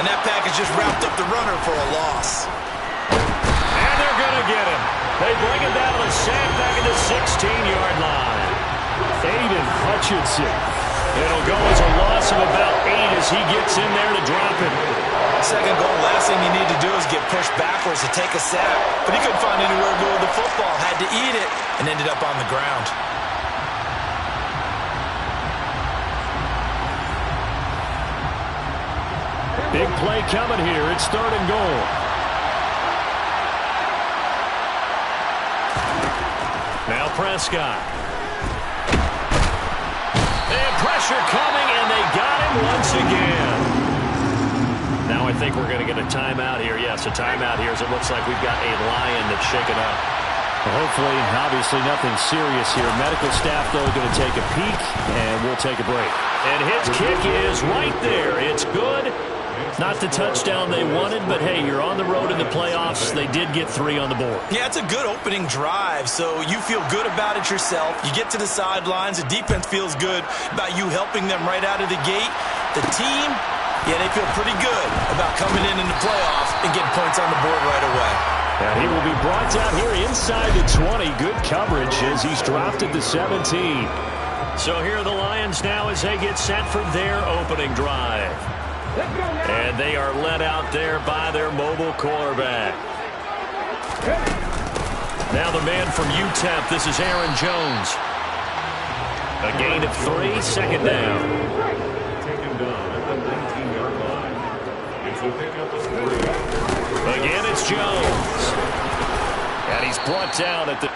And that package just wrapped up the runner for a loss. And they're going to get him. They bring him down to the sack back at the 16-yard line. Aiden Hutchinson. It'll go as a loss of about 8 as he gets in there to drop him. Second goal, last thing you need to do is get pushed backwards to take a sack. But he couldn't find anywhere to go with the football, had to eat it, and ended up on the ground. Big play coming here. It's 3rd and goal. Now Prescott. And pressure coming, and they got him once again. Now I think we're going to get a timeout here. Yes, a timeout here as it looks like we've got a Lion that's shaken up. Well, hopefully, obviously nothing serious here. Medical staff, though, going to take a peek, and we'll take a break. And his kick is right there. It's good. Not the touchdown they wanted, but hey, you're on the road in the playoffs. They did get 3 on the board. Yeah, it's a good opening drive, so you feel good about it yourself. You get to the sidelines. The defense feels good about you helping them right out of the gate. The team, yeah, they feel pretty good about coming in the playoffs and getting points on the board right away. And he will be brought down here inside the 20. Good coverage as he's dropped at the 17. So here are the Lions now as they get set for their opening drive. And they are led out there by their mobile quarterback. Now the man from UTEP, this is Aaron Jones. A gain of 3, 2nd down. Again, it's Jones. And he's brought down at the...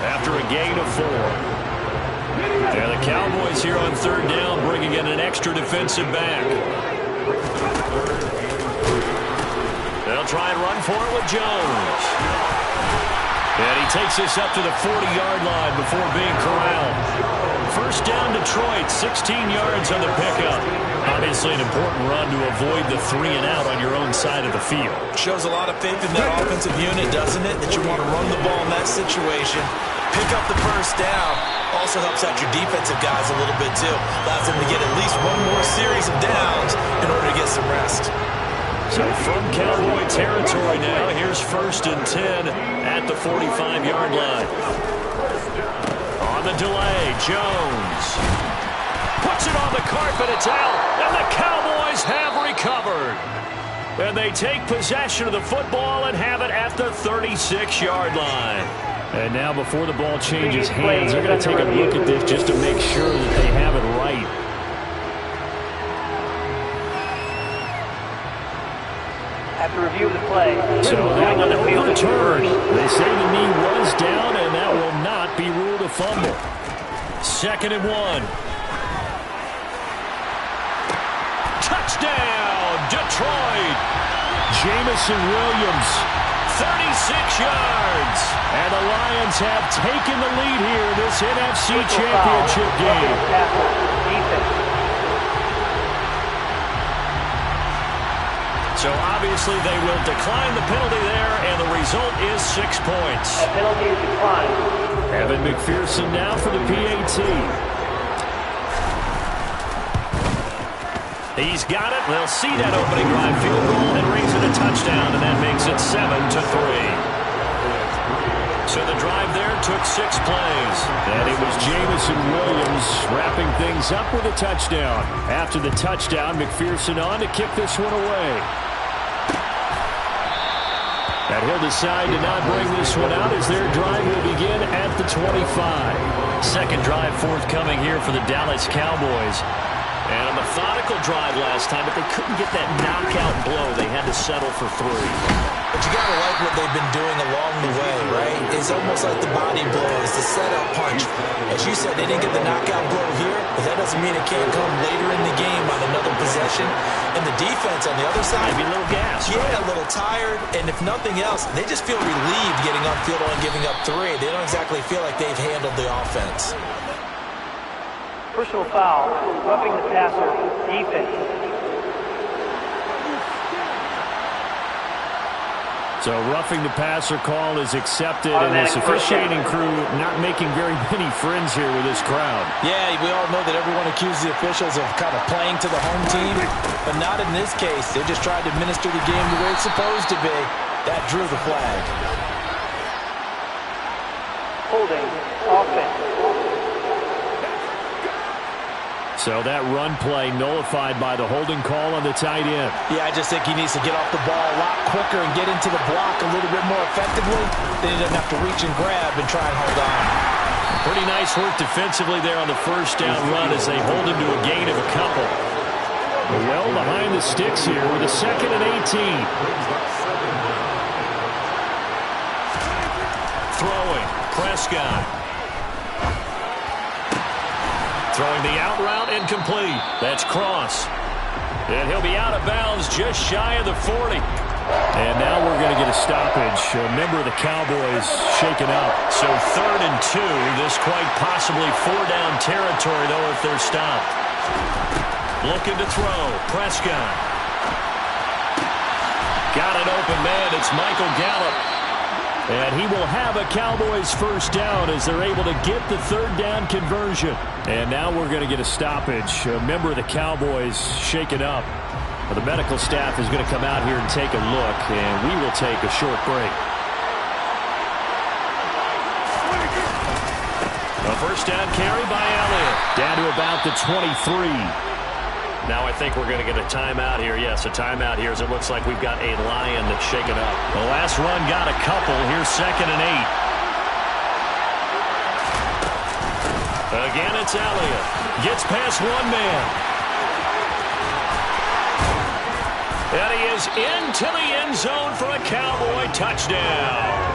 After a gain of 4. And the Cowboys here on 3rd down bringing in an extra defensive back. They'll try and run for it with Jones. And he takes this up to the 40-yard line before being corralled. 1st down Detroit, 16 yards on the pickup. Obviously an important run to avoid the 3 and out on your own side of the field. Shows a lot of faith in that offensive unit, doesn't it? That you want to run the ball in that situation. Pick up the 1st down. Also helps out your defensive guys a little bit, too. Allows them to get at least one more series of downs in order to get some rest. So from Cowboy territory now, here's 1st and 10 at the 45-yard line. On the delay, Jones puts it on the carpet, it's out, and the Cowboys have recovered. And they take possession of the football and have it at the 36-yard line. And now before the ball changes hands, they're going to take a look at this just to make sure that they have it right. After review of the play, so that will overturn. They say the knee was down, and that will not be ruled a fumble. 2nd and 1. Touchdown, Detroit. Jamison Williams. 36 yards. And the Lions have taken the lead here in this NFC Championship game. So obviously they will decline the penalty there, and the result is 6 points. A penalty is declined. Evan McPherson now for the PAT. He's got it. They'll see that opening drive field goal and rings it a touchdown, and that makes it 7-3. So the drive there took 6 plays. And it was Jamison Williams wrapping things up with a touchdown. After the touchdown, McPherson on to kick this one away. And he'll decide to not bring this one out as their drive will begin at the 25. 2nd drive forthcoming here for the Dallas Cowboys. And a methodical drive last time, but they couldn't get that knockout blow. They had to settle for 3. But you got to like what they've been doing along the way, right? It's almost like the body blows, the setup punch. As you said, they didn't get the knockout blow here, but that doesn't mean it can't come later in the game on another possession. And the defense on the other side, maybe a little gas. Yeah, a little tired. And if nothing else, they just feel relieved getting on field and giving up 3. They don't exactly feel like they've handled the offense. Personal foul, roughing the passer, defense. So roughing the passer call is accepted, and this officiating crew not making very many friends here with this crowd. Yeah, we all know that everyone accuses the officials of kind of playing to the home team, but not in this case. They just tried to administer the game the way it's supposed to be. That drew the flag. Holding, offense. So that run play nullified by the holding call on the tight end. Yeah, I just think he needs to get off the ball a lot quicker and get into the block a little bit more effectively. Then he doesn't have to reach and grab and try and hold on. Pretty nice work defensively there on the first down run as they hold him to a gain of a couple. Well behind the sticks here with a 2nd and 18. Throwing, Prescott. Throwing the out route, incomplete. That's Cross. And he'll be out of bounds just shy of the 40. And now we're going to get a stoppage. A member of the Cowboys shaken up. So 3rd and 2. This quite possibly 4-down territory, though, if they're stopped. Looking to throw. Prescott. Got an open man. It's Michael Gallup. And he will have a Cowboys first down as they're able to get the 3rd down conversion. And now we're going to get a stoppage. A member of the Cowboys shaken up. Well, the medical staff is going to come out here and take a look, and we will take a short break. A first down carry by Elliott. Down to about the 23. Now I think we're going to get a timeout here. Yes, a timeout here as it looks like we've got a Lion that's shaken up. The last run got a couple. Here's 2nd and 8. Again, it's Elliott. Gets past one man. And he is into the end zone for a Cowboy touchdown.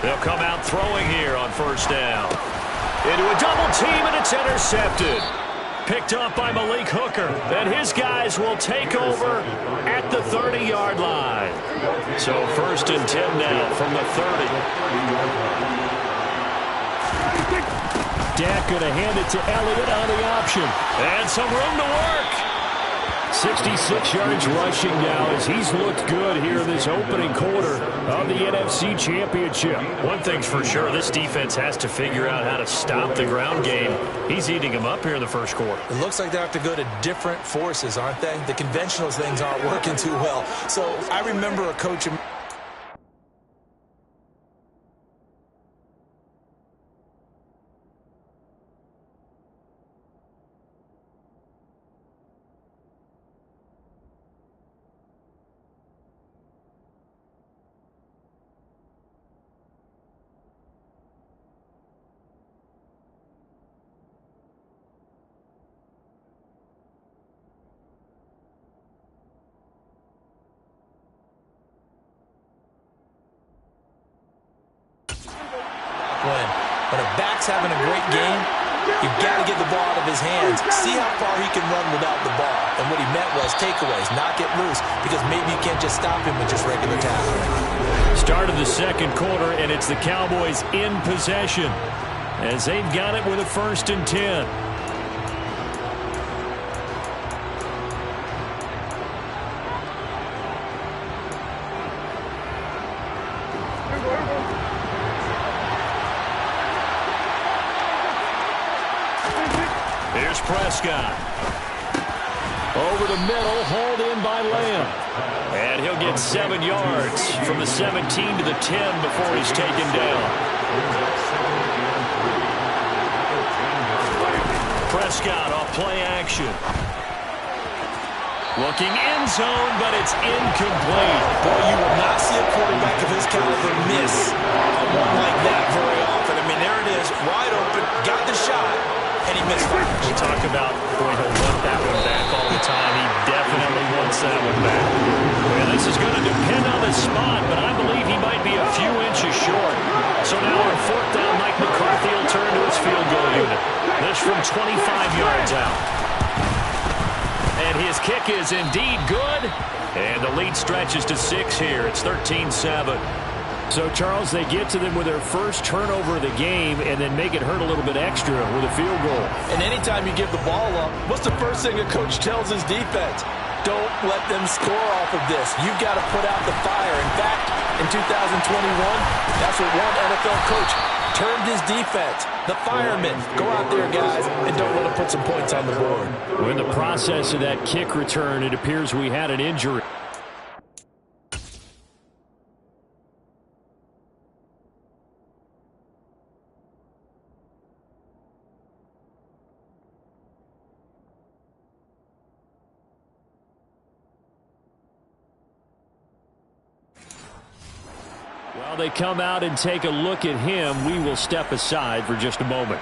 They'll come out throwing here on first down. Into a double team, and it's intercepted. Picked up by Malik Hooker. And his guys will take over at the 30-yard line. So 1st and 10 now from the 30. Dak going to hand it to Elliott on the option. And some room to work. 66 yards rushing now as he's looked good here in this opening quarter of the NFC Championship. One thing's for sure, this defense has to figure out how to stop the ground game. He's eating them up here in the first quarter. It looks like they have to go to different forces, aren't they? The conventional things aren't working too well. So I remember a coach... When a back's having a great game, you've got to get the ball out of his hands. See how far he can run without the ball. And what he meant was takeaways, not get loose, because maybe you can't just stop him with just regular tackling. Start of the second quarter, and it's the Cowboys in possession as they've got it with a 1st and 10. Here's Prescott. Over the middle, hauled in by Lamb. And he'll get 7 yards from the 17 to the 10 before he's taken down. Prescott off play action. Looking end zone, but it's incomplete. Boy, you will not see a quarterback of his caliber miss a one like that very often. I mean, there it is, wide open, got the shot, and he missed it. We talk about, boy, he'll want that one back all the time. He definitely wants that one back. Well, this is going to depend on the spot, but I believe he might be a few inches short. So now on fourth down, Mike McCarthy will turn to his field goal unit. This from 25 yards out. And his kick is indeed good. And the lead stretches to 6 here. It's 13-7. So, Charles, they get to them with their first turnover of the game and then make it hurt a little bit extra with a field goal. And anytime you give the ball up, what's the first thing a coach tells his defense? Don't let them score off of this. You've got to put out the fire. In fact, in 2021, that's what one NFL coach termed his defense. The firemen. Go out there, guys, and don't let them put some points on the board. Well, in the process of that kick return, it appears we had an injury. While they come out and take a look at him, we will step aside for just a moment.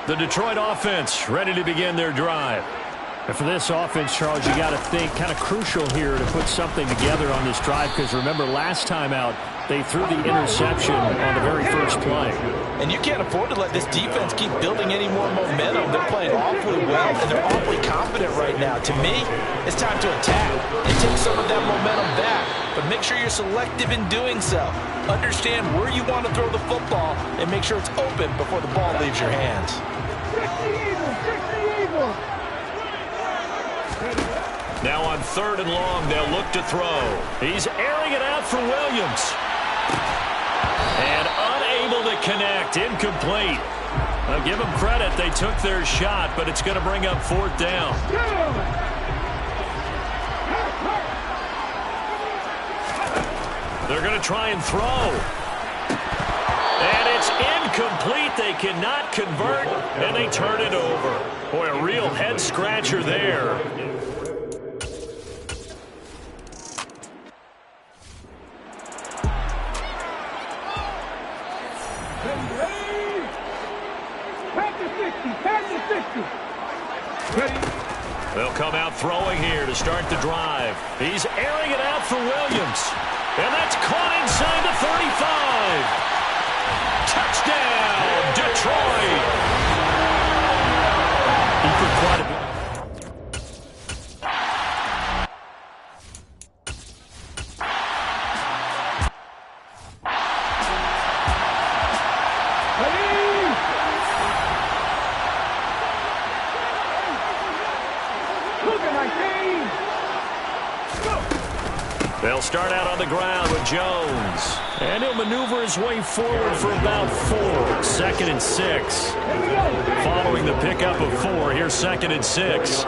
The Detroit offense ready to begin their drive. And for this offense, Charles, you got to think kind of crucial here to put something together on this drive, because remember last time out, they threw the interception on the very first play. And you can't afford to let this defense keep building any more momentum. They're playing awfully well, and they're awfully confident right now. To me, it's time to attack and take some of that momentum back. But make sure you're selective in doing so. Understand where you want to throw the football and make sure it's open before the ball leaves your hands. Now on 3rd and long, they'll look to throw. He's airing it out for Williams. And unable to connect. Incomplete. I'll give them credit. They took their shot, but it's going to bring up 4th down. They're going to try and throw. And it's incomplete. They cannot convert, and they turn it over. Boy, a real head-scratcher there. They'll come out throwing here to start the drive. He's airing it out for Williams. And that's caught inside the 35. Touchdown, Detroit. He put quite a bit. They'll start out on the ground with Jones. And he'll maneuver his way forward for about 4. 2nd and 6. Following the pickup of 4, here's 2nd and 6.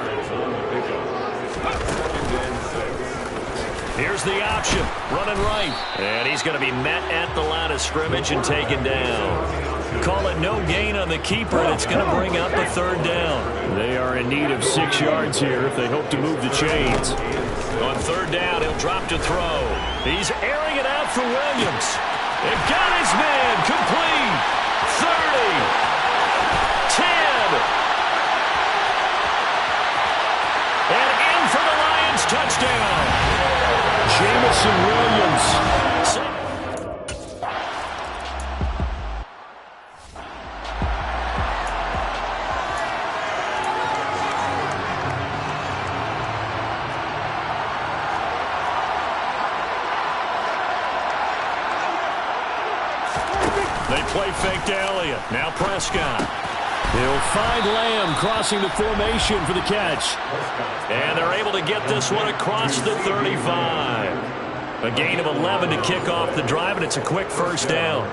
Here's the option, running right. And he's going to be met at the line of scrimmage and taken down. Call it no gain on the keeper, and it's going to bring up the 3rd down. They are in need of 6 yards here if they hope to move the chains. On 3rd down, he'll drop to throw. He's airing it out for Williams. And got his man complete. 30. 10. And in for the Lions touchdown. Jamison Williams. They play fake to Elliott. Now Prescott. They'll find Lamb crossing the formation for the catch. And they're able to get this one across the 35. A gain of 11 to kick off the drive, and it's a quick 1st down.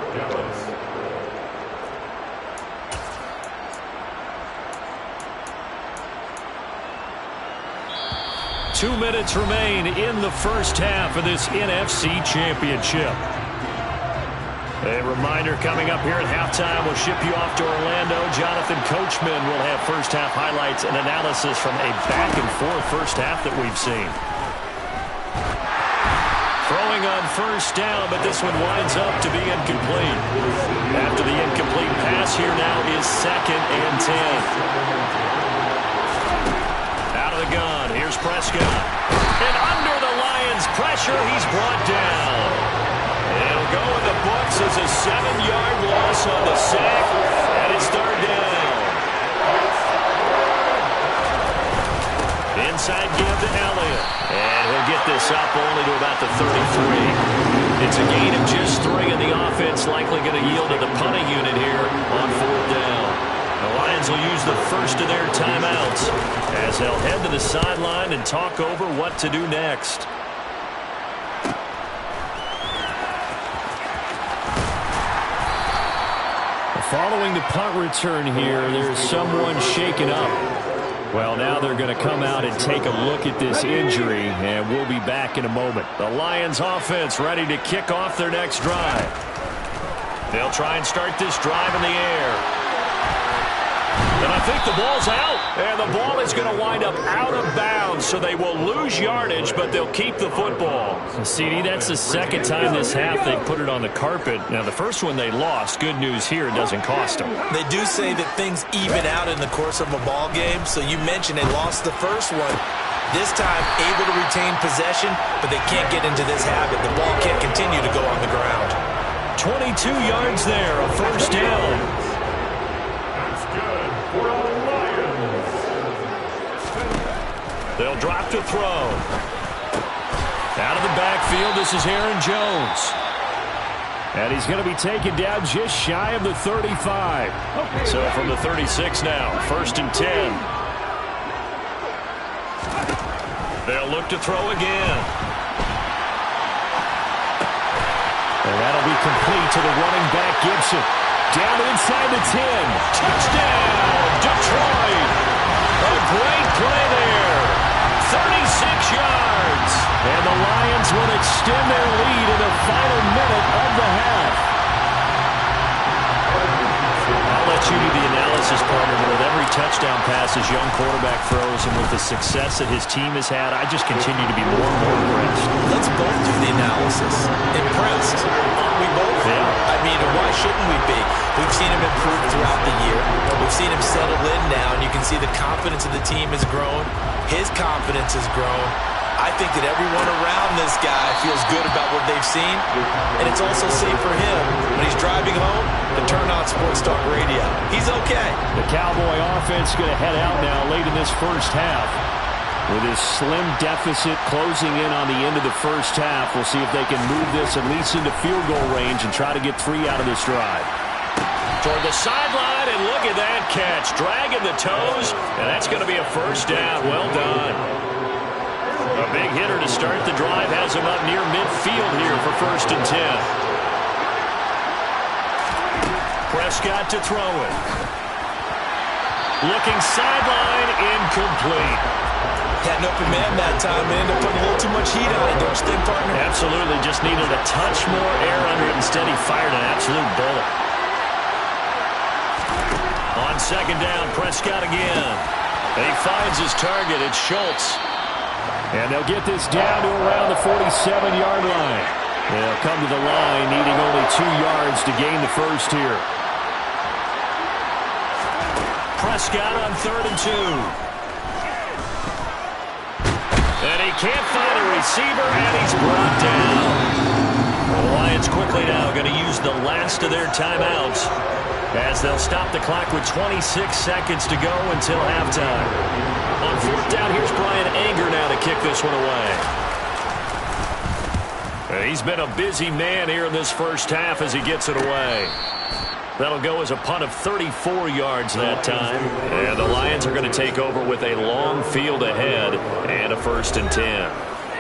Two minutes remain in the first half of this NFC Championship. A reminder coming up here at halftime, we'll ship you off to Orlando. Jonathan Coachman will have first-half highlights and analysis from a back-and-forth first half that we've seen. Throwing on first down, but this one winds up to be incomplete. After the incomplete pass, here now is 2nd and 10. Out of the gun, here's Prescott. And under the Lions' pressure, he's brought down. It'll go in the books as a 7-yard loss on the sack, and it's 3rd down. Inside give to Elliott, and he'll get this up only to about the 33. It's a gain of just 3, and the offense likely going to yield to the punting unit here on 4th down. The Lions will use the first of their timeouts as they'll head to the sideline and talk over what to do next. Following the punt return here, there's someone shaken up. Well, now they're going to come out and take a look at this injury, and we'll be back in a moment. The Lions offense ready to kick off their next drive. They'll try and start this drive in the air. And I think the ball's out. And the ball is going to wind up out of bounds, so they will lose yardage, but they'll keep the football. CD, that's the 2nd time this half they put it on the carpet. Now, the first one they lost. Good news here, it doesn't cost them. They do say that things even out in the course of a ball game. So you mentioned they lost the first one. This time, able to retain possession, but they can't get into this habit. The ball can't continue to go on the ground. 22 yards there, a first down. They'll drop to throw. Out of the backfield, this is Aaron Jones. And he's going to be taken down just shy of the 35. So from the 36 now, 1st and 10. They'll look to throw again. And that'll be complete to the running back, Gibson. Down inside the 10. Touchdown, Detroit. A great play there. 36 yards. And the Lions will extend their lead in the final minute of the half. I'll let you do the analysis, partner, but with every touchdown pass his young quarterback throws and with the success that his team has had, I just continue to be more and more impressed. Let's both do the analysis. Impressed, aren't we both? Yeah. I mean, why shouldn't we be? We've seen him improve throughout the year. We've seen him settle in now, and you can see the confidence of the team has grown. His confidence has grown. I think that everyone around this guy feels good about what they've seen, and it's also safe for him when he's driving home to turn on Sports Talk Radio. He's okay. The Cowboy offense going to head out now late in this first half. With his slim deficit closing in on the end of the first half, we'll see if they can move this at least into field goal range and try to get 3 out of this drive. Toward the sideline, and look at that catch. Dragging the toes, and that's going to be a first down. Well done. A big hitter to start the drive has him up near midfield here for 1st and 10. Prescott to throw it. Looking sideline, incomplete. Had an open man that time and ended up putting a little too much heat on it, don't you think, partner? Absolutely. Just needed a touch more air under it. Instead, he fired an absolute bullet. On 2nd down, Prescott again. And he finds his target. It's Schultz. And they'll get this down to around the 47-yard line. They'll come to the line needing only 2 yards to gain the first here. Prescott on 3rd and 2. And he can't find a receiver, and he's brought down. The Lions quickly now going to use the last of their timeouts as they'll stop the clock with 26 seconds to go until halftime. On 4th down, here's Brian Anger now to kick this one away. He's been a busy man here in this first half as he gets it away. That'll go as a punt of 34 yards that time. And the Lions are going to take over with a long field ahead and a 1st and 10.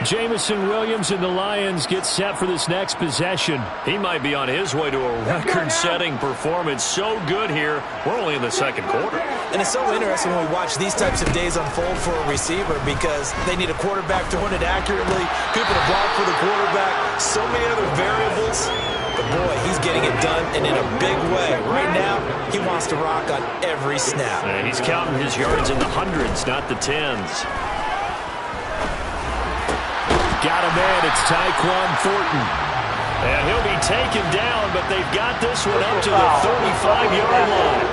Jamison Williams and the Lions get set for this next possession. He might be on his way to a record-setting performance. So good here. We're only in the 2nd quarter. And it's so interesting when we watch these types of days unfold for a receiver because they need a quarterback throwing it accurately, people to block for the quarterback, so many other variables. But boy, he's getting it done and in a big way. Right now, he wants to rock on every snap. And he's counting his yards in the hundreds, not the tens. Got him in. It's Tyquan Thornton. And he'll be taken down, but they've got this one up to the 35-yard line.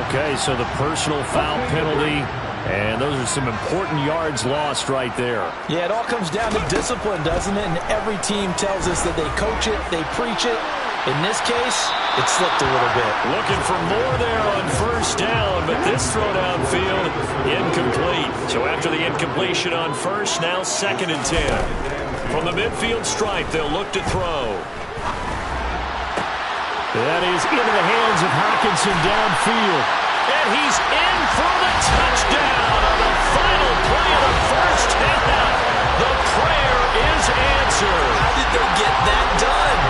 Okay, so the personal foul penalty, and those are some important yards lost right there. Yeah, it all comes down to discipline, doesn't it? And every team tells us that they coach it, they preach it. In this case, it slipped a little bit. Looking for more there on first down, but this throw downfield, incomplete. So after the incompletion on first, now 2nd and 10. From the midfield stripe, they'll look to throw. That is into the hands of Hockenson downfield. And he's in for the touchdown on the final play of the first half. The prayer is answered. How did they get that done?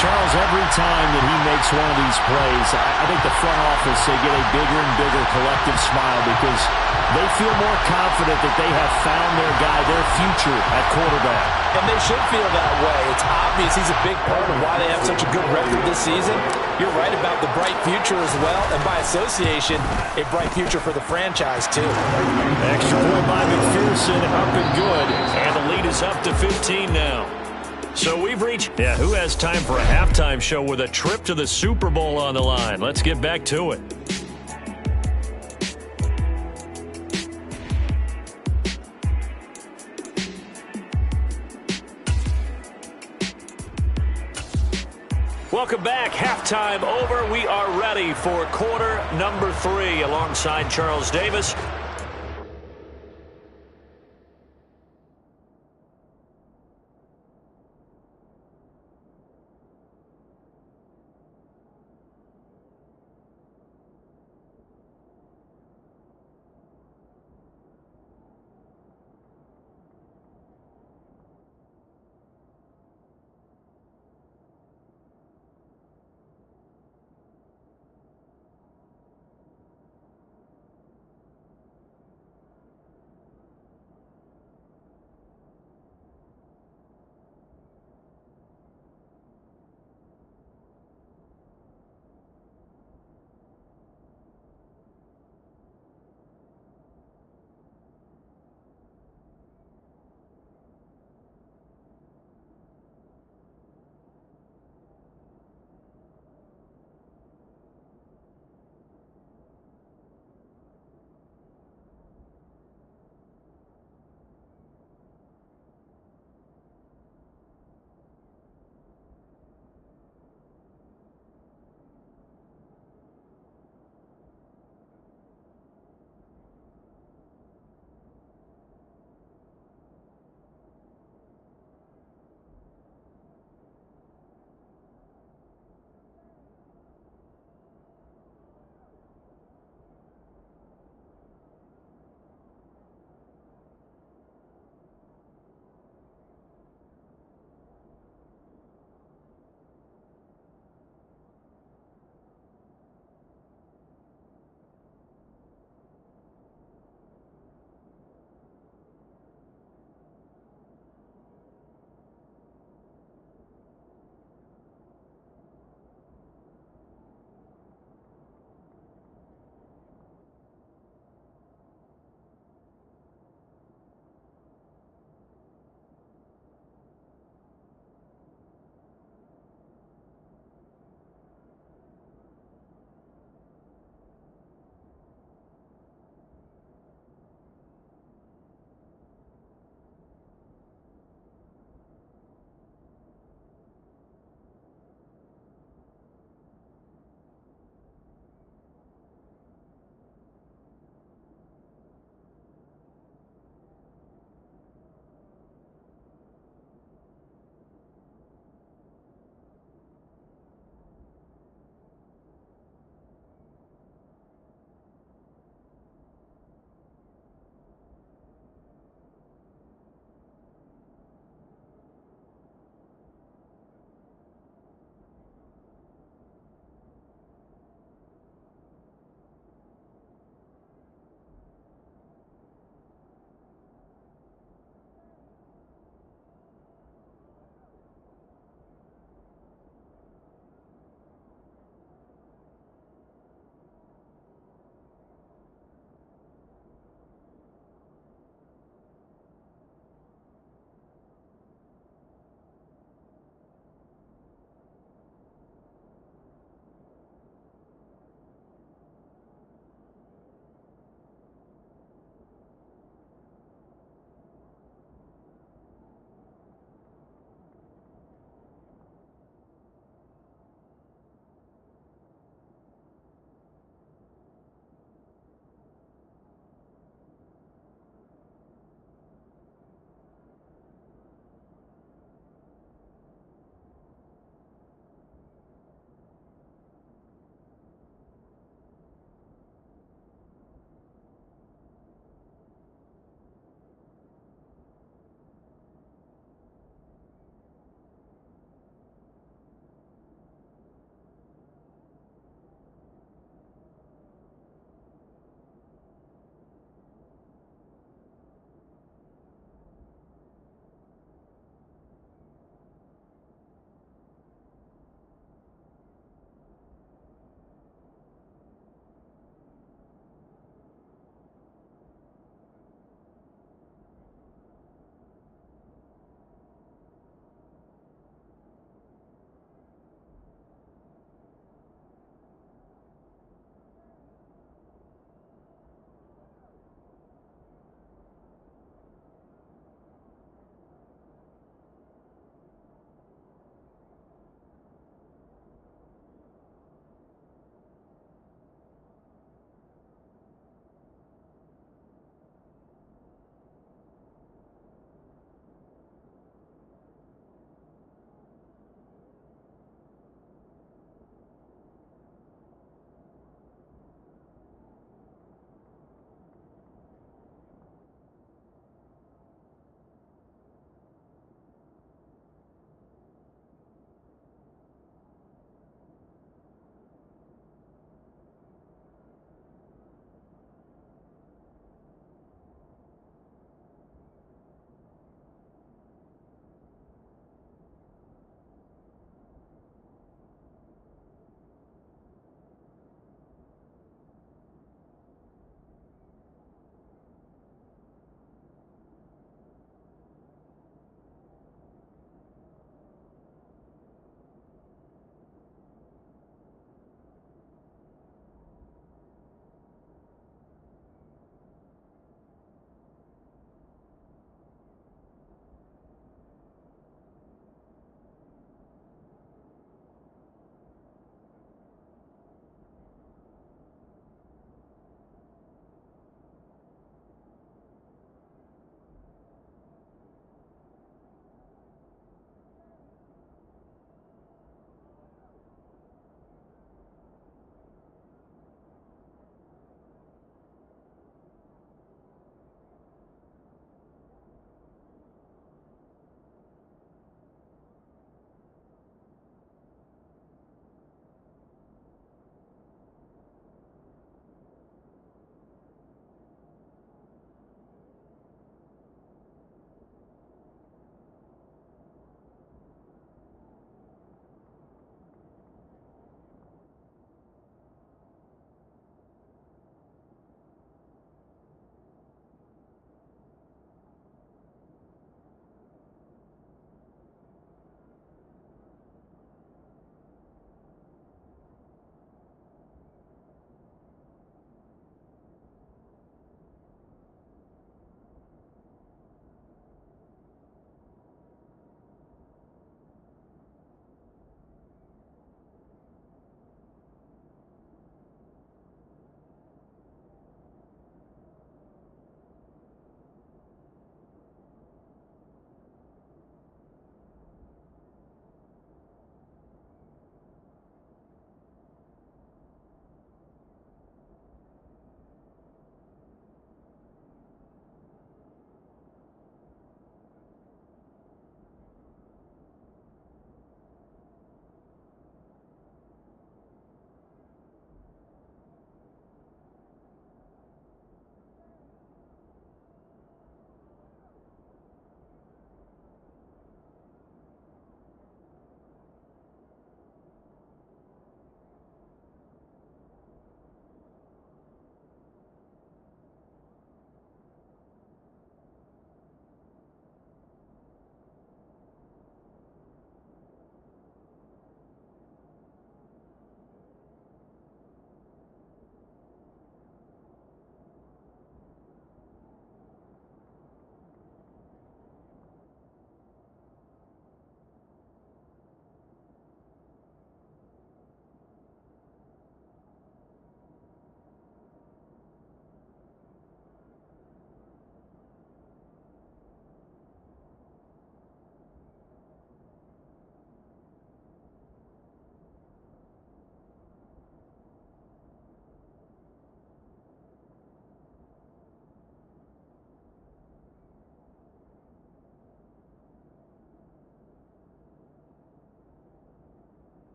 Charles, every time that he makes one of these plays, I think the front office, they get a bigger and bigger collective smile because they feel more confident that they have found their guy, their future at quarterback. And they should feel that way. It's obvious he's a big part of why they have such a good record this season. You're right about the bright future as well, and by association, a bright future for the franchise too. Extra point by McPherson, up and good. And the lead is up to 15 now. So we've reached, who has time for a halftime show with a trip to the Super Bowl on the line? Let's get back to it. Welcome back. Halftime over. We are ready for quarter number 3 alongside Charles Davis.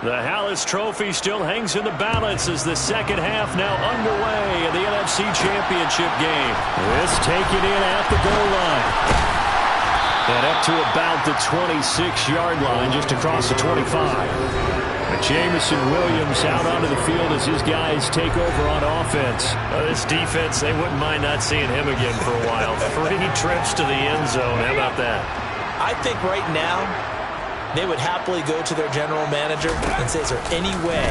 The Hallis Trophy still hangs in the balance as the second half now underway in the NFC Championship game. This taken in at the goal line. And up to about the 26-yard line, just across the 25. But Jamison Williams out onto the field as his guys take over on offense. This defense, they wouldn't mind not seeing him again for a while. 3 trips to the end zone. How about that? I think right now, they would happily go to their general manager and say, is there any way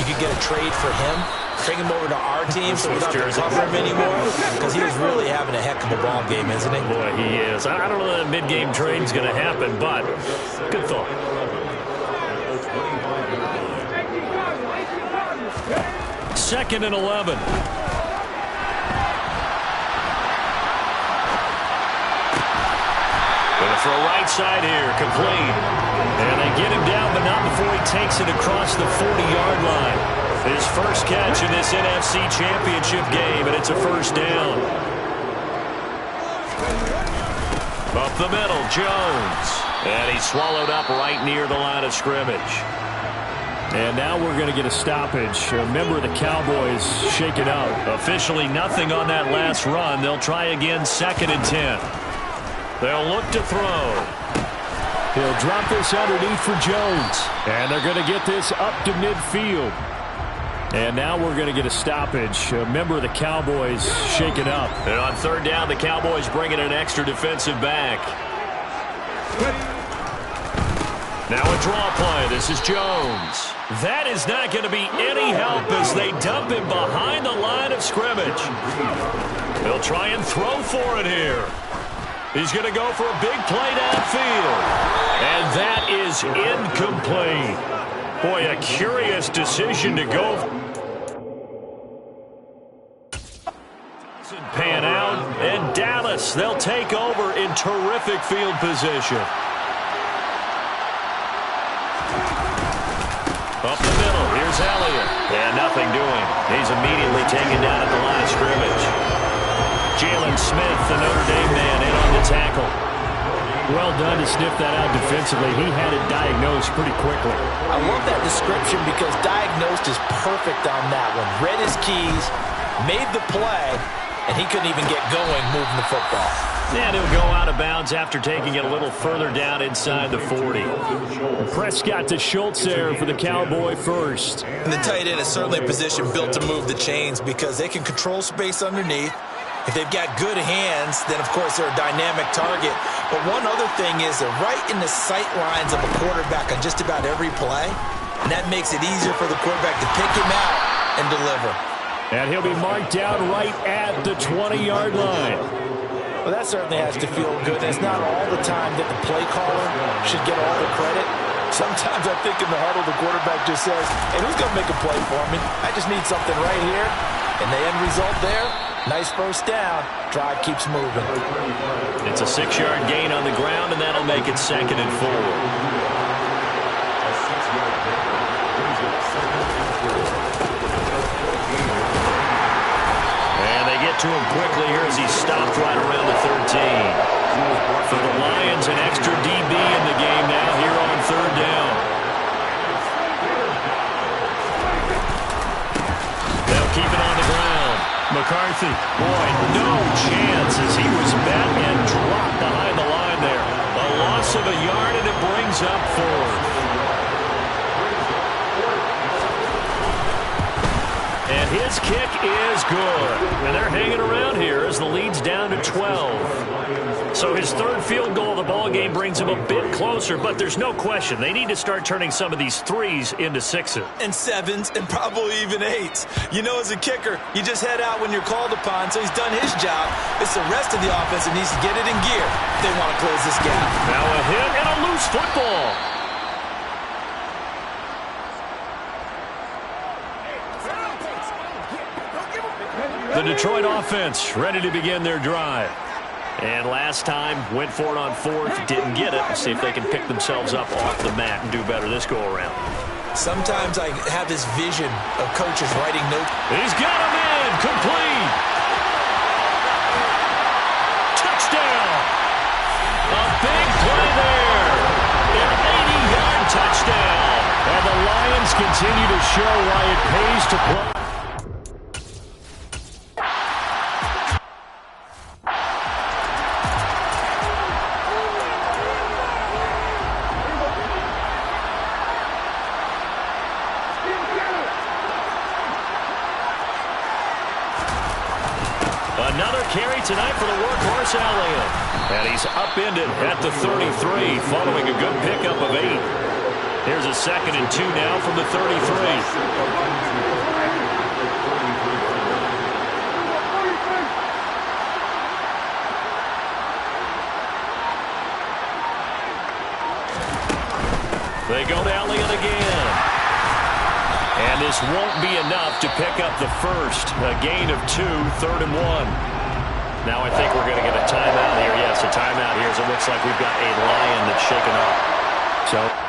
you could get a trade for him? Bring him over to our team so we don't have to cover him anymore? Because he is really having a heck of a ball game, isn't he? Boy, he is. I don't know that mid-game trade's going to happen, but good thought. Second and 11. For a right side here, complete. And they get him down, but not before he takes it across the 40-yard line. His first catch in this NFC Championship game, and it's a first down. Up the middle, Jones. And he's swallowed up right near the line of scrimmage. And now we're going to get a stoppage. A member of the Cowboys shaken up. Officially nothing on that last run. They'll try again, 2nd and 10. They'll look to throw. He'll drop this underneath for Jones. And they're going to get this up to midfield. And now we're going to get a stoppage. A member of the Cowboys shaken up. And on 3rd down, the Cowboys bring in an extra defensive back. Now a draw play. This is Jones. That is not going to be any help as they dump him behind the line of scrimmage. They'll try and throw for it here. He's going to go for a big play downfield. And that is incomplete. Boy, a curious decision to go. Pan out. And Dallas, they'll take over in terrific field position. Up the middle. Here's Elliott. And nothing doing. He's immediately taken down at the line of scrimmage. Jalen Smith, the Notre Dame man, in on the tackle. Well done to sniff that out defensively. He had it diagnosed pretty quickly. I love that description because diagnosed is perfect on that one. Read his keys, made the play, and he couldn't even get going moving the football. And he'll go out of bounds after taking it a little further down inside the 40. Prescott to Schultz there for the Cowboy first. And the tight end is certainly a position built to move the chains because they can control space underneath. If they've got good hands, then, of course, they're a dynamic target. But one other thing is they're right in the sight lines of a quarterback on just about every play, and that makes it easier for the quarterback to pick him out and deliver. And he'll be marked down right at the 20-yard line. Well, that certainly has to feel good. And it's not all the time that the play caller should get all the credit. Sometimes I think in the huddle, the quarterback just says, hey, who's going to make a play for me? I just need something right here. And the end result there, nice first down. Drive keeps moving. It's a 6-yard gain on the ground, and that'll make it 2nd and 4. And they get to him quickly here as he's stopped right around the 13. For the Lions, an extra DB in the game now here on 3rd down. They'll keep it on the ground. McCarthy, boy, no chance as he was met and dropped behind the line there. A loss of a yard, and it brings up 4th. And his kick is good. And they're hanging around here as the lead's down to 12. So his 3rd field goal of the ball game brings him a bit closer, but there's no question they need to start turning some of these 3s into 6s. And 7s and probably even 8s. You know, as a kicker, you just head out when you're called upon, so he's done his job. It's the rest of the offense that needs to get it in gear if they want to close this gap. Now a hit and a loose football. The Detroit offense ready to begin their drive. And last time, went for it on 4th, didn't get it. Let's see if they can pick themselves up off the mat and do better this go-around. Sometimes I have this vision of coaches writing notes. He's got him in, complete. Touchdown. A big play there. An 80-yard touchdown. And the Lions continue to show why it pays to play. Another carry tonight for the workhorse Elliott. And he's upended at the 33 following a good pickup of 8. Here's a 2nd and 2 now from the 33. They go to Elliott again. And this won't be enough to pick up the first. A gain of 2, 3rd and 1. Now I think we're going to get a timeout here. Yes, a timeout here as it looks like we've got a Lion that's shaken up. So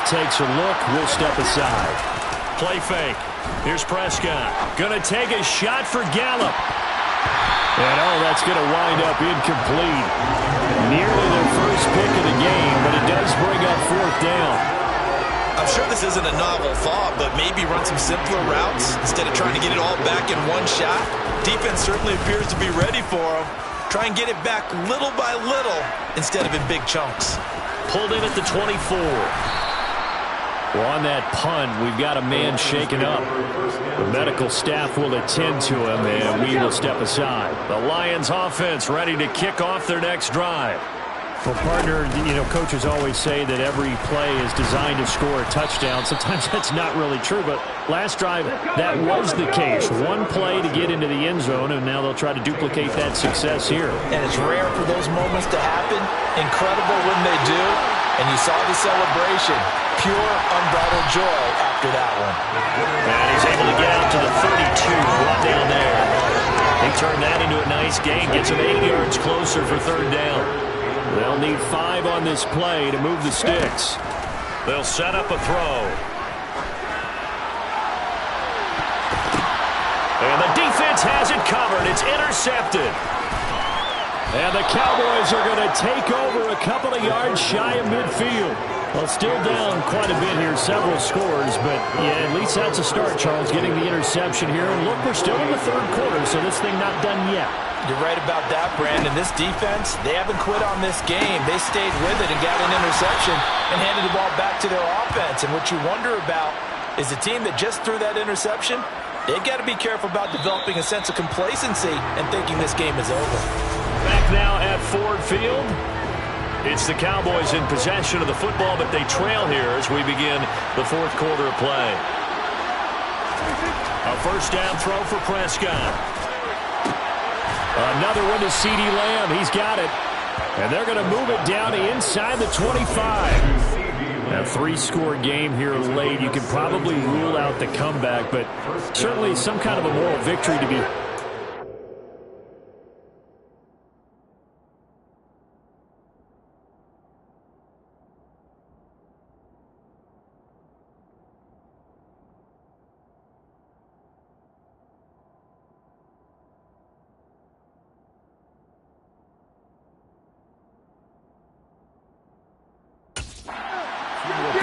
takes a look, we'll step aside. Play fake. Here's Prescott. Going to take a shot for Gallup. And that's going to wind up incomplete. Nearly their first pick of the game, but it does bring up 4th down. I'm sure this isn't a novel thought, but maybe run some simpler routes instead of trying to get it all back in one shot. Defense certainly appears to be ready for them. Try and get it back little by little instead of in big chunks. Pulled in at the 24. Well, on that punt, we've got a man shaken up. The medical staff will attend to him, and we will step aside. The Lions offense ready to kick off their next drive. Well, partner, coaches always say that every play is designed to score a touchdown. Sometimes that's not really true, but last drive, that was the case. One play to get into the end zone, and now they'll try to duplicate that success here. And it's rare for those moments to happen. Incredible when they do. And you saw the celebration. Pure, unbridled joy after that one. And he's able to get out to the 32, brought down there. They turn that into a nice gain, gets him 8 yards closer for 3rd down. They'll need 5 on this play to move the sticks. They'll set up a throw. And the defense has it covered. It's intercepted. And the Cowboys are going to take over a couple of yards shy of midfield. Well, still down quite a bit here, several scores, but yeah, at least that's a start, Charles, getting the interception here. And look, we're still in the 3rd quarter, so this thing not done yet. You're right about that, Brandon. This defense, they haven't quit on this game. They stayed with it and got an interception and handed the ball back to their offense. And what you wonder about is the team that just threw that interception, they've got to be careful about developing a sense of complacency and thinking this game is over. Back now at Ford Field. It's the Cowboys in possession of the football, but they trail here as we begin the 4th quarter of play. A 1st down throw for Prescott. Another one to CeeDee Lamb. He's got it. And they're going to move it down to inside the 25. A 3-score game here late. You can probably rule out the comeback, but certainly some kind of a moral victory to be...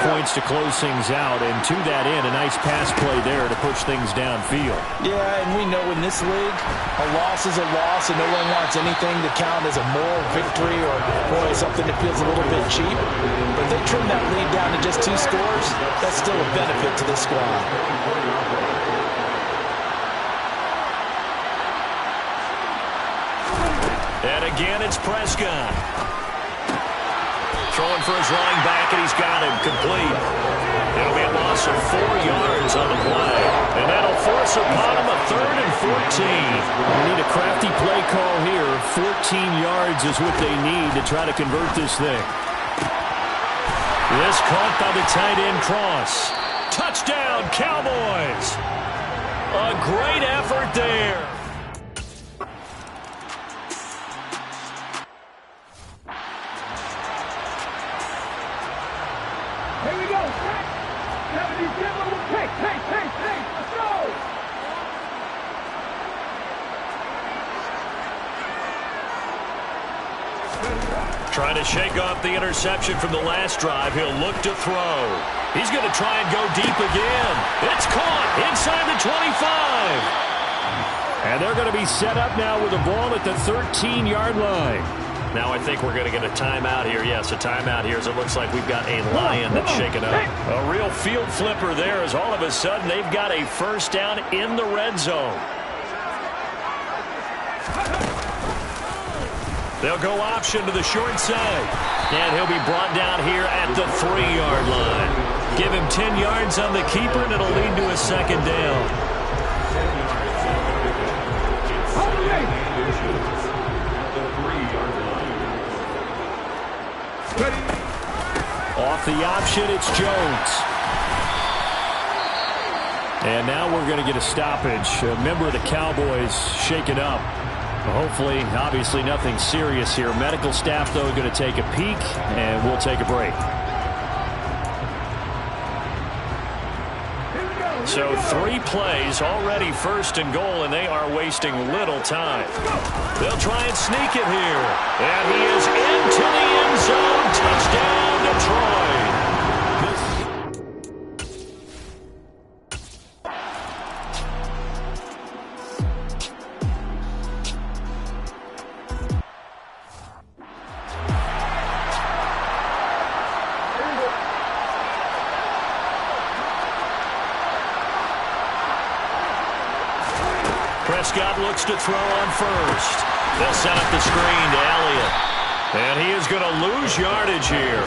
points to close things out, and to that end, a nice pass play there to push things downfield. Yeah, and we know in this league, a loss is a loss, and no one wants anything to count as a moral victory or, boy, something that feels a little bit cheap. But they trim that lead down to just 2 scores. That's still a benefit to this squad. And again, it's Prescott. Throwing for his running back, and he's got him complete. It'll be a loss of 4 yards on the play. And that'll force upon him a 3rd and 14. We need a crafty play call here. 14 yards is what they need to try to convert this thing. This caught by the tight end cross. Touchdown, Cowboys! A great effort there. Trying to shake off the interception from the last drive. He'll look to throw. He's going to try and go deep again. It's caught inside the 25. And they're going to be set up now with the ball at the 13-yard line. Now I think we're going to get a timeout here. Yes, a timeout here as it looks like we've got a lion that's shaken up. A real field flipper there as all of a sudden they've got a first down in the red zone. They'll go option to the short side. And he'll be brought down here at the 3-yard line. Give him 10 yards on the keeper, and it'll lead to a second down. Off the option, it's Jones. And now we're going to get a stoppage. A member of the Cowboys shaken up. Hopefully, obviously nothing serious here. Medical staff, though, going to take a peek, and we'll take a break. So 3 plays, already first and goal, and they are wasting little time. They'll try and sneak it here. And he is into the end zone. Touchdown, Detroit. Prescott looks to throw on first. They'll set up the screen to Elliott. And he is going to lose yardage here.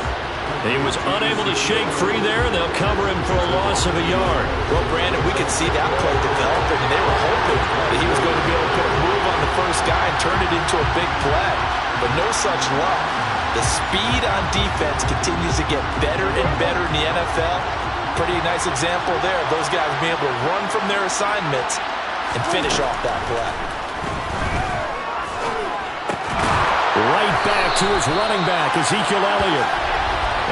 He was unable to shake free there, and they'll cover him for a loss of a yard. Well, Brandon, we could see that play developing, and they were hoping that he was going to be able to put a move on the first guy and turn it into a big play. But no such luck. The speed on defense continues to get better and better in the NFL. Pretty nice example there of those guys being able to run from their assignments and finish off that play. Right back to his running back, Ezekiel Elliott.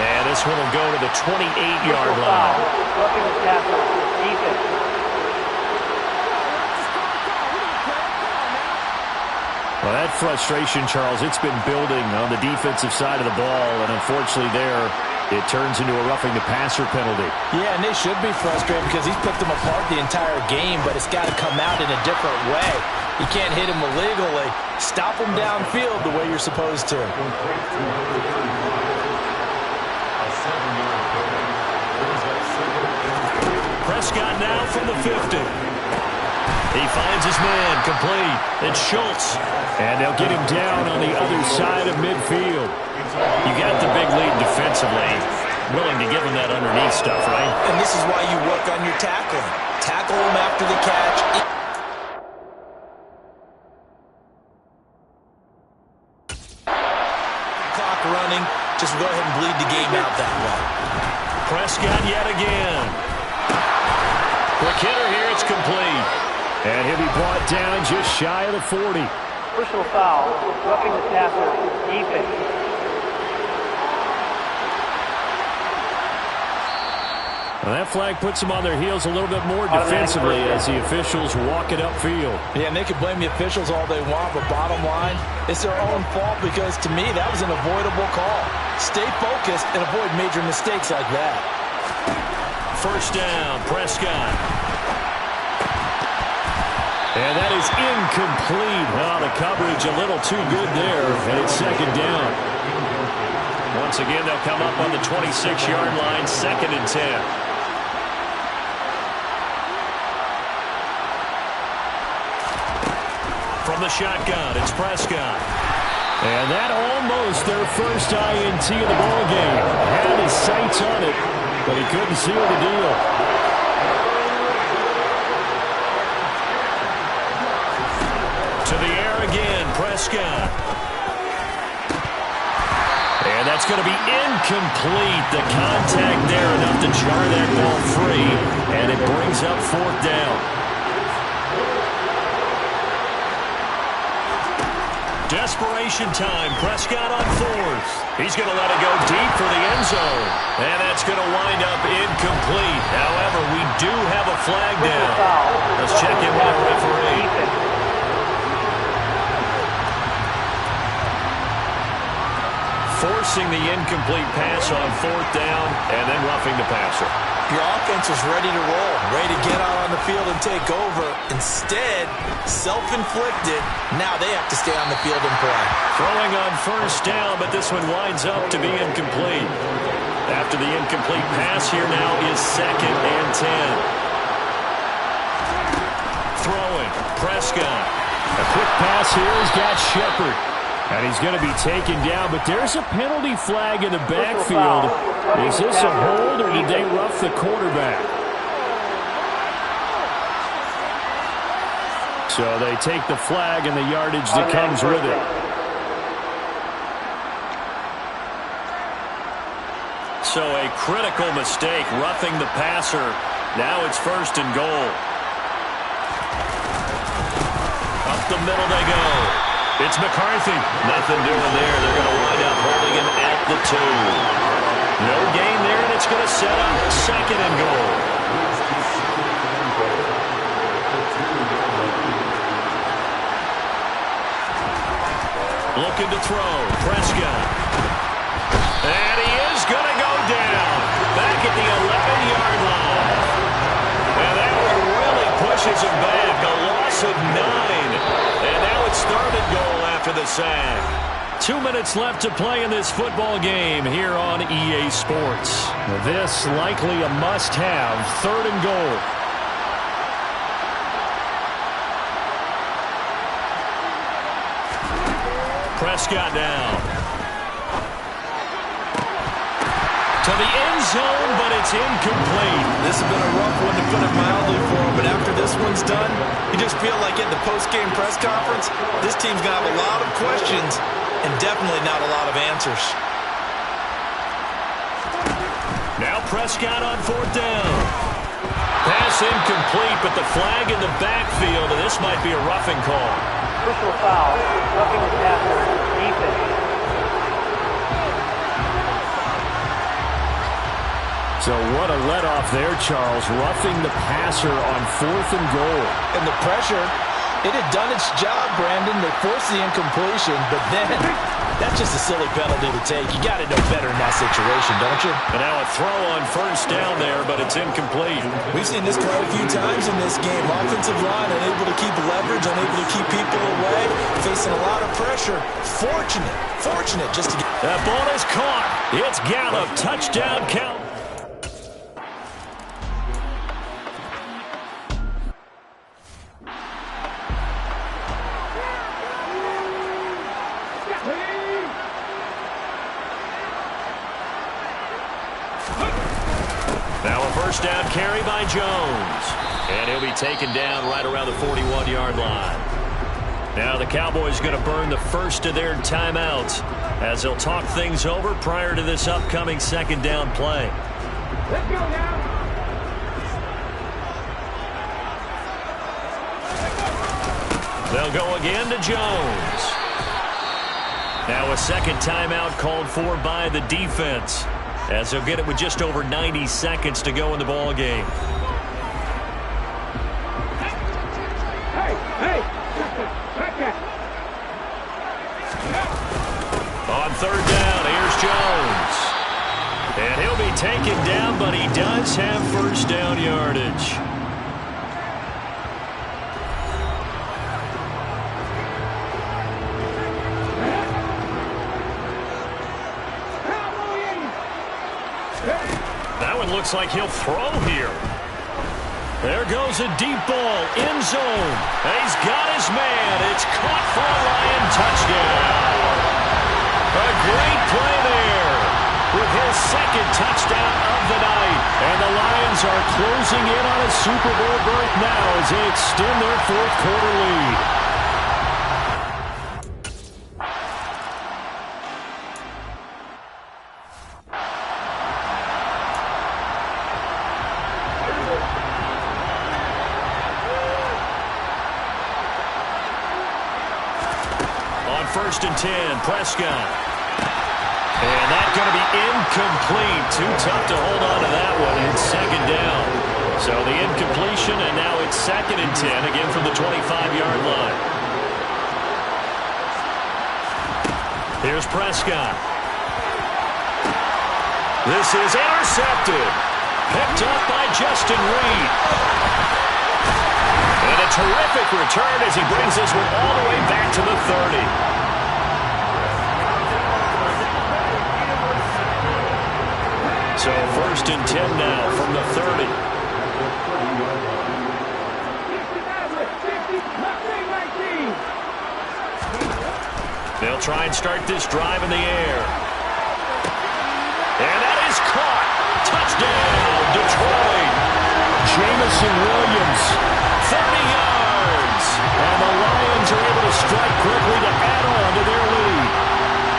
And this one will go to the 28-yard line. Roughing the passer, defense. Well, that frustration, Charles, it's been building on the defensive side of the ball, and unfortunately there, it turns into a roughing the passer penalty. Yeah, and they should be frustrated because he's picked them apart the entire game, but it's got to come out in a different way. You can't hit him illegally. Stop him downfield the way you're supposed to. Prescott now from the 50. He finds his man, complete. It's Schultz. And they'll get him down on the other side of midfield. You got the big lead defensively. Willing to give him that underneath stuff, right? And this is why you work on your tackling. Tackle him after the catch. Clock running. Just go ahead and bleed the game out that way. Prescott yet again. Quick hitter here. It's complete. And he'll be brought down just shy of the 40. Personal foul, roughing the passer, defense. Well, that flag puts them on their heels a little bit more defensively as the officials walk it upfield. Yeah, and they can blame the officials all they want, but bottom line, it's their own fault because, to me, that was an avoidable call. Stay focused and avoid major mistakes like that. First down, Prescott. And that is incomplete. Oh, the coverage a little too good there, and it's second down. Once again, they'll come up on the 26-yard line, 2nd and 10. From the shotgun, it's Prescott. And that almost their first INT of the ball game. Had his sights on it, but he couldn't seal the deal. To the air again, Prescott. And that's going to be incomplete. The contact there enough to jar that ball free, and it brings up 4th down. Desperation time. Prescott on 4th. He's going to let it go deep for the end zone. And that's going to wind up incomplete. However, we do have a flag down. Let's check in with our referee. forcing the incomplete pass on 4th down and then roughing the passer. Your offense was ready to roll, ready to get out on the field and take over. Instead, self-inflicted. Now they have to stay on the field and play. Throwing on 1st down, but this one winds up to be incomplete. After the incomplete pass, here now is 2nd and 10. Throwing, Prescott. A quick pass here has got Shepard. And he's going to be taken down, but there's a penalty flag in the backfield. Is this a hold, or did they rough the quarterback? So they take the flag and the yardage that comes with it. So a critical mistake, roughing the passer. Now it's 1st and goal. Up the middle they go. It's McCarthy. Nothing doing there. They're going to wind up holding him at the 2. No gain there, and it's going to set up 2nd and goal. Looking to throw. Prescott. And he is going to go down. Back at the 11-yard line. And that one really pushes him back. A loss of 9. And now it's 3rd and goal after the sack. 2 minutes left to play in this football game here on EA Sports. This likely a must-have, 3rd and goal. Prescott now. To the end zone, but it's incomplete. This has been a rough one, to put it mildly, for him, but after this one's done, you just feel like in the post-game press conference, this team's going to have a lot of questions and definitely not a lot of answers. Now Prescott on 4th down. Pass incomplete, but the flag in the backfield, and this might be a roughing call. Personal foul, roughing the passer, defense. So what a let-off there, Charles. Roughing the passer on 4th and goal. And the pressure, it had done its job, Brandon. They forced the incompletion, but then that's just a silly penalty to take. You got to know better in that situation, don't you? And now a throw on 1st down there, but it's incomplete. We've seen this quite a few times in this game. Offensive line unable to keep leverage, unable to keep people away, facing a lot of pressure. Fortunate just to get... That ball is caught. It's Gallup. Touchdown count. Now a 1st down carry by Jones. And he'll be taken down right around the 41-yard line. Now the Cowboys going to burn the first of their timeouts as they'll talk things over prior to this upcoming 2nd down play. Let's go now. They'll go again to Jones. Now a 2nd timeout called for by the defense, as they'll get it with just over 90 seconds to go in the ball game. On 3rd down, here's Jones. And he'll be taken down, but he does have 1st down yardage. That one looks like he'll throw here. There goes a deep ball, end zone. And he's got his man. It's caught for a Lion touchdown. A great play there with his 2nd touchdown of the night. And the Lions are closing in on a Super Bowl berth now as they extend their 4th quarter lead. On 1st and 10, Prescott. And that's going to be incomplete. Too tough to hold on to that one. It's 2nd down. So the incompletion, and now it's 2nd and 10, again from the 25-yard line. Here's Prescott. This is intercepted. Picked up by Justin Reed. And a terrific return as he brings this one all the way back to the 30. So 1st and 10 now from the 30. They'll try and start this drive in the air. And that is caught. Touchdown, Detroit. Jamison Williams. 30 yards. And the Lions are able to strike quickly to add on to their lead.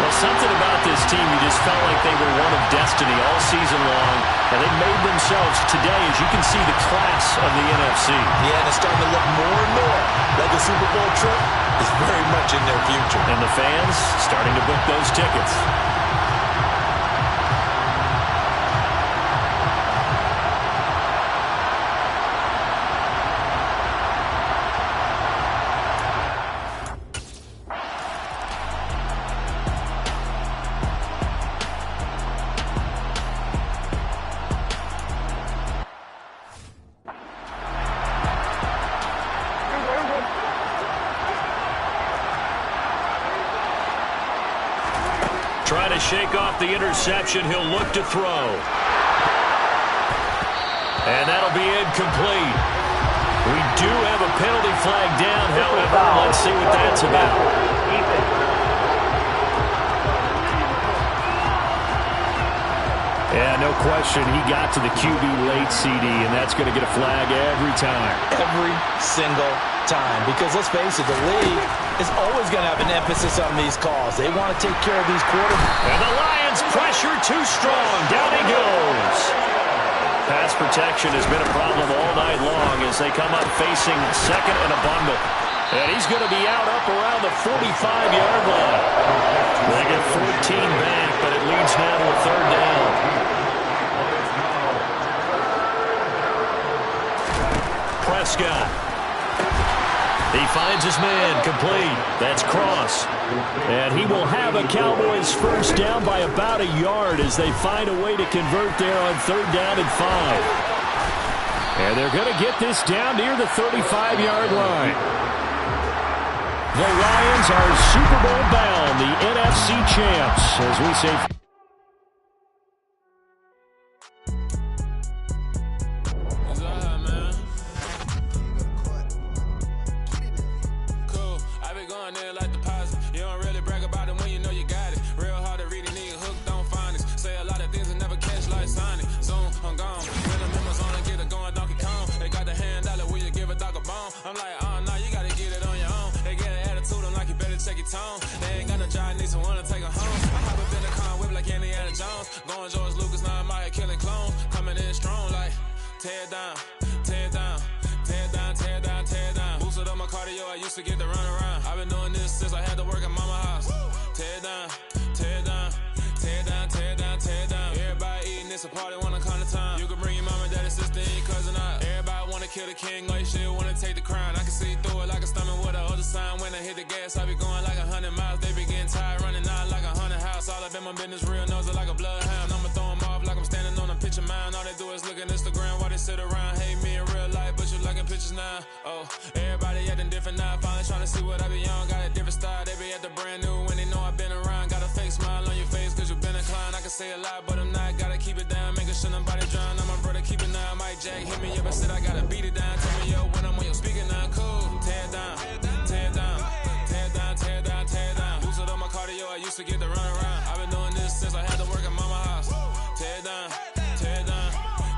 Well, something about this team, you just felt like they were one of destiny all season long. And they made themselves today, as you can see, the class of the NFC. Yeah, and it's starting to look more and more like a Super Bowl trip is very much in their future. And the fans starting to book those tickets. Trying to shake off the interception. He'll look to throw. And that'll be incomplete. We do have a penalty flag down, however. Let's see what that's about. Yeah, no question. He got to the QB late, CD, and that's going to get a flag every time. Every single time. Because let's face it, the league is always going to have an emphasis on these calls. They want to take care of these quarterbacks. And the Lions pressure too strong. Down he goes. Pass protection has been a problem all night long as they come up facing second and a bundle. And he's going to be out up around the 45-yard line. They get 14 back, but it leads now to a 3rd down. Prescott. He finds his man, complete. That's Cross. And he will have a Cowboys 1st down by about a yard as they find a way to convert there on 3rd down and 5. And they're going to get this down near the 35-yard line. The Lions are Super Bowl bound, the NFC champs, as we say. They ain't got no job, need someone to take her home. I hop up in the car, whip like Indiana Jones. Going George Lucas, now I'm out here killing clones. Coming in strong like, tear down, tear down, tear down, tear down, tear down. Boosted up my cardio, I used to get to run around. I've been doing this since I had to work at mama house. Tear down, tear down, tear down, tear down, tear down. Everybody eating, it's a party, one kind of time. You can bring your mama, daddy, sister, and your cousin out. Everybody wanna kill the king, like shit, wanna take the crown. I can see through it like a stomach with a other sign. When I hit the gas, I be going like 100 miles. They be getting tired, running out like 100 house. All up in my business, real nose like a bloodhound. I'ma throw them off like I'm standing on a picture mound. All they do is look at Instagram while they sit around. Hate me in real life, but you liking pictures now. Oh, everybody acting different now. Finally trying to see what I be on. Got a different style, they be at the brand new when they know I've been around. Got a fake smile on your face cause you been inclined. I can say a lot, but I'm not. Gotta keep it down, making sure nobody drown. I'm my brother, keep it now. Mike Jack hit me up and said I gotta beat it down. Tell me yo when I'm on your speaker now. Cool, tear down, tear down, tear down, tear down, tear down. Boosted up my cardio, I used to get to run around. I've been doing this since I had to work at mama house. Tear down, tear down,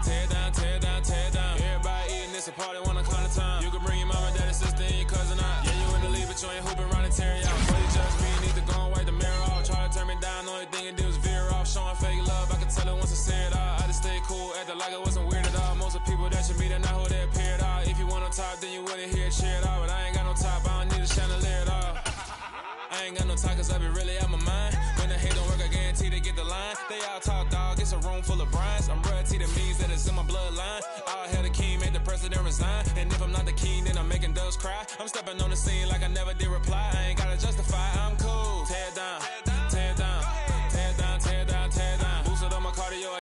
tear down, tear down, tear down. Everybody eating, it's a party, one kind of time. You can bring your mama, daddy, sister, and your cousin out. Yeah, you in the league, but you ain't hooping around and tearing out. Before you judge me, you need to go and wipe the mirror off. Try to turn me down, only thing it did was veer off. Showing fake love, I can tell it once I say it all. I just stay cool, acting like it wasn't weird at all. Most of the people that you meet are not who they appear at all. If you want on top, then you wouldn't hear it cheer at all. But I ain't got no top, I don't need a chandelier at all. I ain't got no talk cause I be really out my mind. When the hate don't work, I guarantee they get the line. They all talk dog, it's a room full of brinds. I'm royalty, that means that it's in my bloodline. All hell the king, made the president resign. And if I'm not the king, then I'm making doves cry. I'm stepping on the scene like I never did reply. I ain't gotta justify